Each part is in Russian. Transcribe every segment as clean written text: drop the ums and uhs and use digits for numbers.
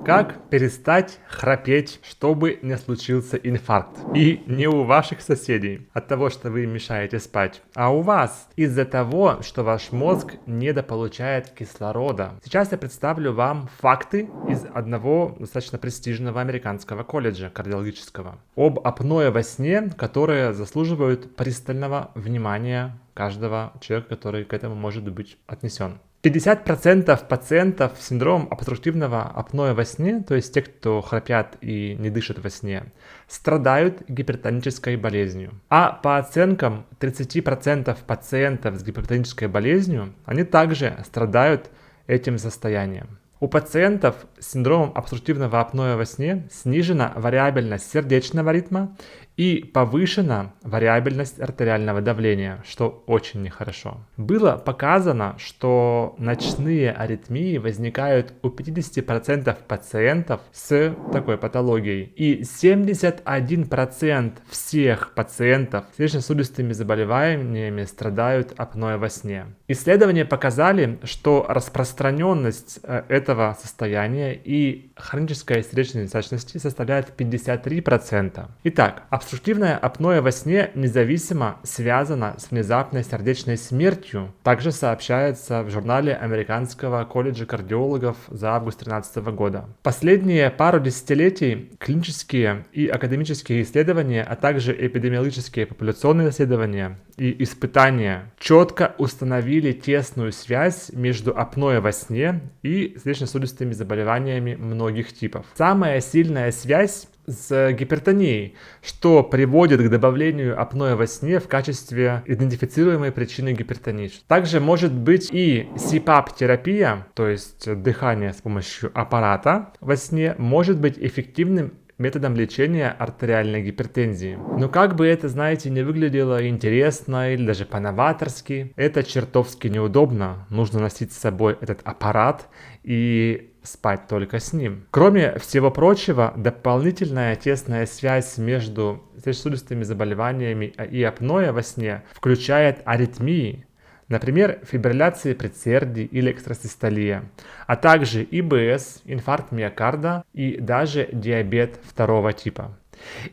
Как перестать храпеть, чтобы не случился инфаркт? И не у ваших соседей от того, что вы мешаете спать, а у вас из-за того, что ваш мозг недополучает кислорода. Сейчас я представлю вам факты из одного достаточно престижного американского колледжа кардиологического об апное во сне, которые заслуживают пристального внимания каждого человека, который к этому может быть отнесен. 50% пациентов с синдромом обструктивного апноэ во сне, то есть те, кто храпят и не дышат во сне, страдают гипертонической болезнью. А по оценкам 30% пациентов с гипертонической болезнью, они также страдают этим состоянием. У пациентов с синдромом обструктивного апноэ во сне снижена вариабельность сердечного ритма и повышена вариабельность артериального давления, что очень нехорошо. Было показано, что ночные аритмии возникают у 50% пациентов с такой патологией, и 71% всех пациентов с сердечно-сосудистыми заболеваниями страдают апноэ во сне. Исследования показали, что распространенность этого состояния и хронической сердечной недостаточности составляет 53%. Итак, обструктивное апноэ во сне независимо связано с внезапной сердечной смертью. Также сообщается в журнале Американского колледжа кардиологов за август 2013 года. Последние пару десятилетий клинические и академические исследования, а также эпидемиологические популяционные исследования и испытания четко установили тесную связь между апноэ во сне и сердечно-сосудистыми заболеваниями многих типов. Самая сильная связь с гипертонией, что приводит к добавлению апноэ во сне в качестве идентифицируемой причины гипертонии. Также может быть и CPAP-терапия, то есть дыхание с помощью аппарата во сне, может быть эффективным методом лечения артериальной гипертензии. Но как бы это, знаете, не выглядело интересно или даже по-новаторски, это чертовски неудобно. Нужно носить с собой этот аппарат и спать только с ним. Кроме всего прочего, дополнительная тесная связь между сердечно-сосудистыми заболеваниями и апноэ во сне включает аритмии, например, фибрилляции предсердий или экстрасистолия, а также ИБС, инфаркт миокарда и даже диабет второго типа.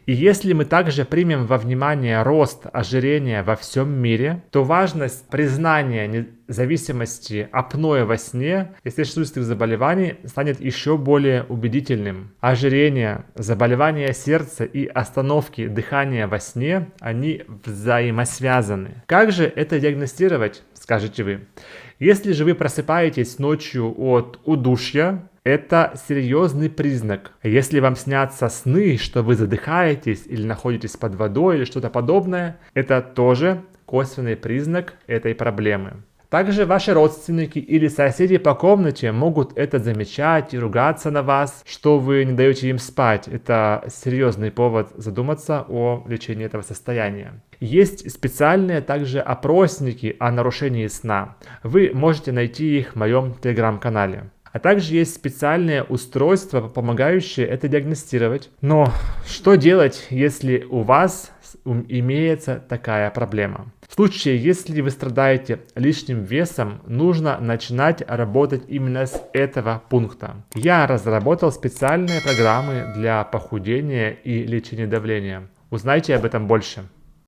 И если мы также примем во внимание рост ожирения во всем мире, то важность признания зависимости апноэ во сне и сердечно-сосудистых заболеваний станет еще более убедительным. Ожирение, заболевания сердца и остановки дыхания во сне, они взаимосвязаны. Как же это диагностировать, скажете вы? Если же вы просыпаетесь ночью от удушья, это серьезный признак. Если вам снятся сны, что вы задыхаетесь или находитесь под водой или что-то подобное, это тоже косвенный признак этой проблемы. Также ваши родственники или соседи по комнате могут это замечать и ругаться на вас, что вы не даете им спать. Это серьезный повод задуматься о лечении этого состояния. Есть специальные также опросники о нарушении сна. Вы можете найти их в моем телеграм-канале. А также есть специальные устройства, помогающие это диагностировать. Но что делать, если у вас имеется такая проблема? В случае, если вы страдаете лишним весом, нужно начинать работать именно с этого пункта. Я разработал специальные программы для похудения и лечения давления. Узнайте об этом больше.